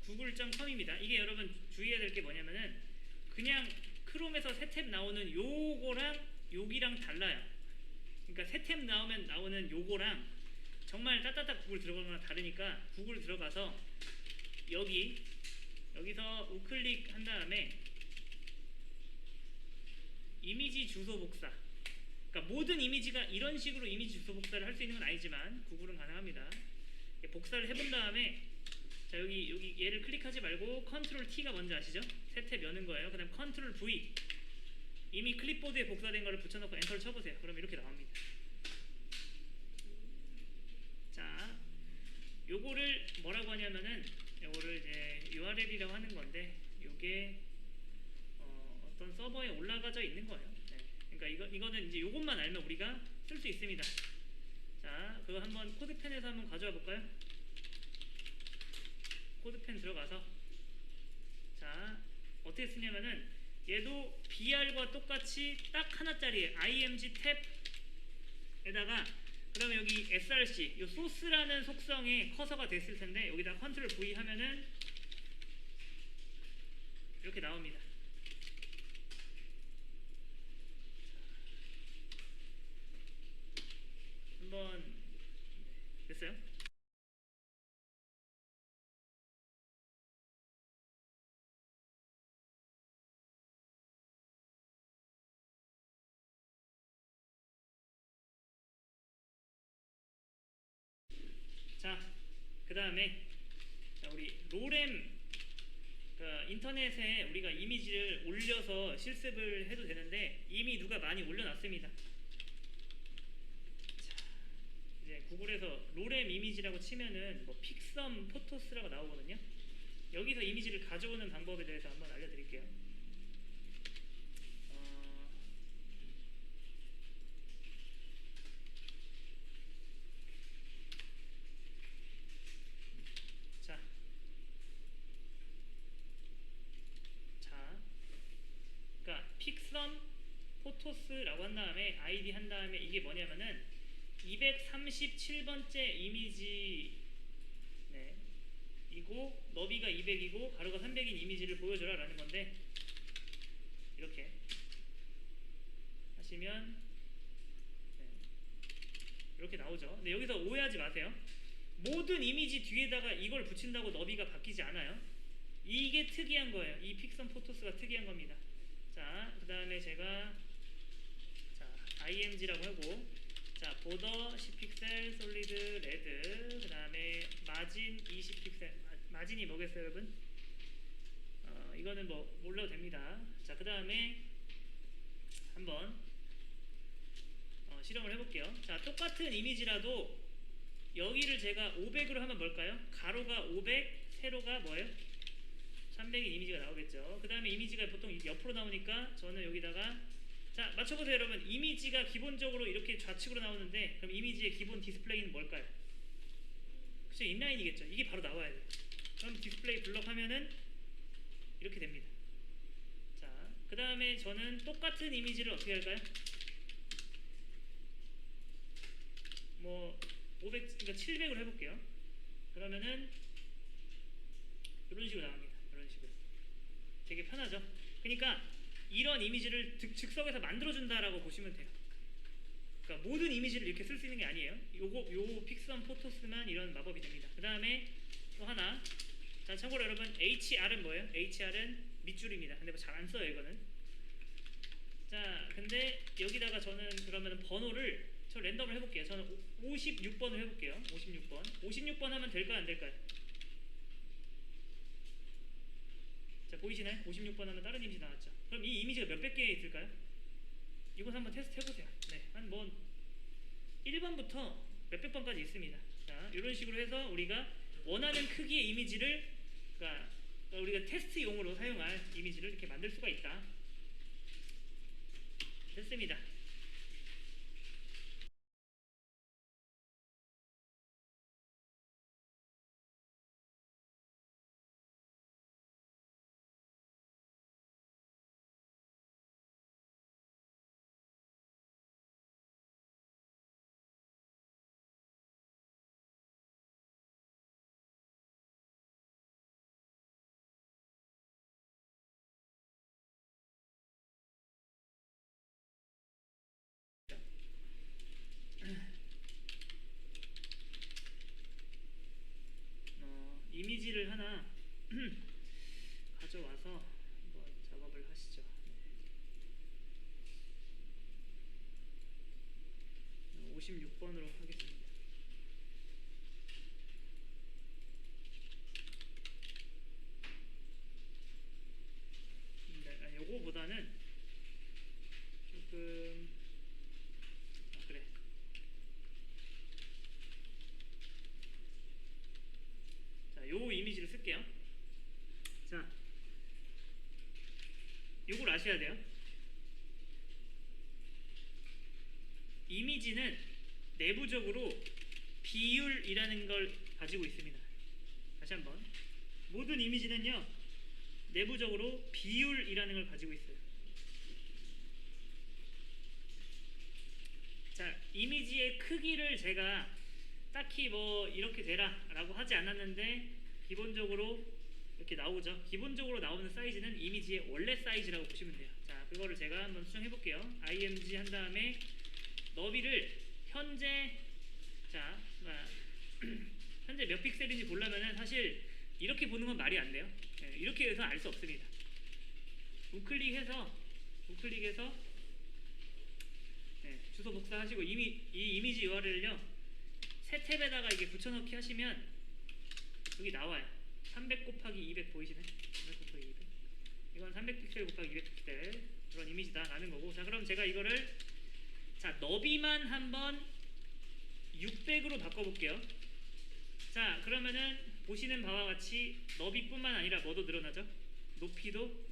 구글.com입니다. 이게 여러분 주의해야 될 게 뭐냐면은 그냥 크롬에서 새 탭 나오는 요거랑 여기랑 달라요. 그러니까 새 탭 나오면 나오는 요거랑 정말 따따따 구글 들어가거나 다르니까 구글 들어가서 여기서 우클릭 한 다음에 이미지 주소 복사. 그러니까 모든 이미지가 이런 식으로 이미지 주소 복사를 할 수 있는 건 아니지만 구글은 가능합니다. 복사를 해본 다음에 자, 여기 얘를 클릭하지 말고 컨트롤 T가 뭔지 아시죠? 새 탭 여는 거예요. 그 다음 컨트롤 V. 이미 클립보드에 복사된 거를 붙여놓고 엔터를 쳐보세요. 그럼 이렇게 나옵니다. 자, 요거를 뭐라고 하냐면은 요거를 이제 URL이라고 하는 건데 요게 어떤 서버에 올라가져 있는 거예요. 네. 그러니까 이거는 이제 요것만 알면 우리가 쓸 수 있습니다. 자, 그거 한번 코드펜에서 한번 가져와 볼까요? 코드펜 들어가서 자, 어떻게 쓰냐면은 얘도 br과 똑같이 딱 하나짜리예요. img 탭에다가 그 다음에 여기 src 요 소스라는 속성에 커서가 됐을 텐데 여기다 컨트롤 V 하면은 이렇게 나옵니다. 자, 한번 됐어요? 자, 그 다음에 우리 로램 인터넷에 우리가 이미지를 올려서 실습을 해도 되는데 이미 누가 많이 올려놨습니다. 자, 이제 구글에서 로램 이미지라고 치면은 뭐 픽섬 포토스라고 나오거든요. 여기서 이미지를 가져오는 방법에 대해서 한번 알려드릴게요. 그러니까 픽섬 포토스라고 한 다음에 아이디 한 다음에 이게 뭐냐면은 237번째 이미지 네, 이고 너비가 200이고 가로가 300인 이미지를 보여줘라 라는 건데 이렇게 하시면 네, 이렇게 나오죠. 근데 여기서 오해하지 마세요. 모든 이미지 뒤에다가 이걸 붙인다고 너비가 바뀌지 않아요. 이게 특이한 거예요. 이 픽섬 포토스가 특이한 겁니다. 자, 그 다음에 제가 img라고 하고 자, 보더 10픽셀 솔리드 레드 그 다음에 마진 20픽셀 마진이 뭐겠어요 여러분? 이거는 뭐 몰라도 됩니다. 자, 그 다음에 한번 실험을 해볼게요. 자, 똑같은 이미지라도 여기를 제가 500으로 하면 뭘까요? 가로가 500, 세로가 뭐예요? 300인 이미지가 나오겠죠. 그 다음에 이미지가 보통 옆으로 나오니까 저는 여기다가 자, 맞춰보세요 여러분. 이미지가 기본적으로 이렇게 좌측으로 나오는데 그럼 이미지의 기본 디스플레이는 뭘까요? 그쵸, 인라인이겠죠. 이게 바로 나와야 돼요. 그럼 디스플레이 블럭 하면은 이렇게 됩니다. 자, 그 다음에 저는 똑같은 이미지를 어떻게 할까요? 뭐 그러니까 700으로 해볼게요. 그러면은 이런 식으로 나옵니다. 이런 식으로 되게 편하죠. 그러니까 이런 이미지를 즉석에서 만들어준다라고 보시면 돼요. 그러니까 모든 이미지를 이렇게 쓸 수 있는 게 아니에요. 요 픽스원 포토스만 이런 마법이 됩니다. 그 다음에 또 하나. 자, 참고로 여러분 HR은 뭐예요? HR은 밑줄입니다. 근데 뭐 잘 안 써요 이거는. 자, 근데 여기다가 저는 그러면 번호를 저 랜덤을 해볼게요. 저는 56번을 해볼게요. 56번. 56번 하면 될까요? 안 될까요? 자, 보이시나요? 56번 하면 다른 이미지 나왔죠. 그럼 이 이미지가 몇백 개 있을까요? 이거 한번 테스트 해보세요. 네, 한 뭐 1번부터 몇백 번까지 있습니다. 자, 이런 식으로 해서 우리가 원하는 크기의 이미지를, 그러니까 우리가 테스트용으로 사용할 이미지를 이렇게 만들 수가 있다. 됐습니다. 이미지를 하나 가져와서 한번 작업을 하시죠. 56번으로 하겠습니다. 아니, 요거보다는 조금 그래. 자, 요 이미지를 쓸게요. 자, 요걸 아셔야 돼요. 이미지는 내부적으로 비율이라는 걸 가지고 있습니다. 다시 한번. 모든 이미지는요, 내부적으로 비율이라는 걸 가지고 있어요. 자, 이미지의 크기를 제가 딱히 뭐 이렇게 되라 라고 하지 않았는데 기본적으로 이렇게 나오죠. 기본적으로 나오는 사이즈는 이미지의 원래 사이즈라고 보시면 돼요. 자, 그거를 제가 한번 수정해 볼게요. img 한 다음에 너비를 현재, 자, 현재 몇 픽셀인지 보려면은 사실 이렇게 보는 건 말이 안 돼요. 네, 이렇게 해서 알 수 없습니다. 우클릭해서 네, 주소 복사하시고 이 이미지 URL을요 새 탭에다가 이게 붙여넣기 하시면 여기 나와요. 300 곱하기 200 보이시네? 300 곱하기 200. 이건 300픽셀 곱하기 200픽셀 그런 이미지다 라는 거고. 자, 그럼 제가 이거를 자, 너비만 한번 600으로 바꿔볼게요. 자, 그러면은 보시는 바와 같이 너비뿐만 아니라 뭐도 늘어나죠? 높이도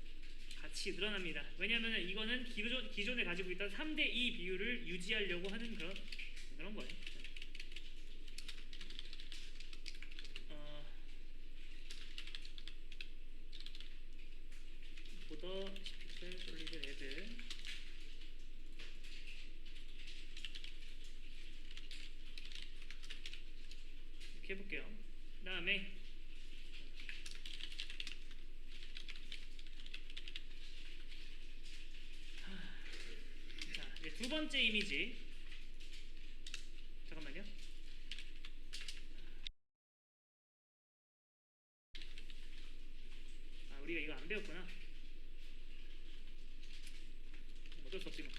같이 늘어납니다. 왜냐하면 이거는 기존에 가지고 있던 3:2 비율을 유지하려고 하는 그런 거예요. 보더 10픽셀 솔리드 레드 이렇게 해볼게요. 그 다음에 자, 이제 두 번째 이미지. 잠깐만요. 아, 우리가 이거 안 배웠구나. 어쩔 수 없지 뭐.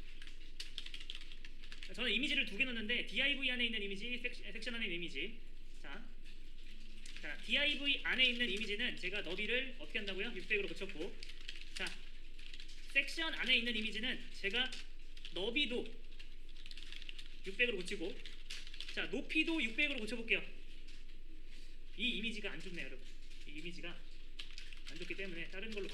저는 이미지를 두 개 넣었는데 div 안에 있는 이미지, 섹션 안에 있는 이미지. 자, div 안에 있는 이미지는 제가 너비를 어떻게 한다고요? 600으로 고쳤고, 자, 섹션 안에 있는 이미지는 제가 너비도 600으로 고치고, 자, 높이도 600으로 고쳐볼게요. 이 이미지가 안 좋네요, 여러분. 이 이미지가 안 좋기 때문에 다른 걸로